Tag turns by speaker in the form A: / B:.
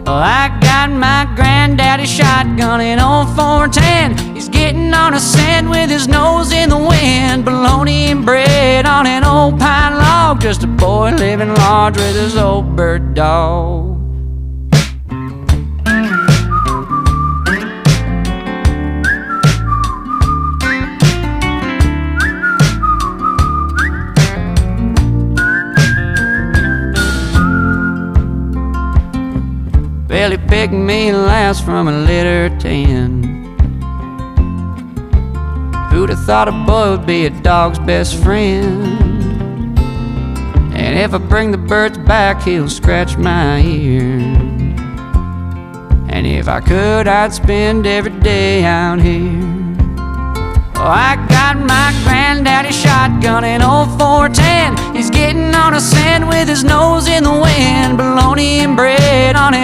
A: Well, I got my granddaddy shotgun in old 410. He's getting on a scent with his nose in the wind. Bologna and bread on an old pine log. Just a boy living large with his old bird dog. Well, he picked me last from a litter of 10. Who'd have thought a boy would be a dog's best friend? And if I bring the birds back, he'll scratch my ear. And if I could, I'd spend every day out here. Oh, I got my granddaddy shotgun in old 410. He's getting on a scent with his nose in the wind. Bologna and bread on an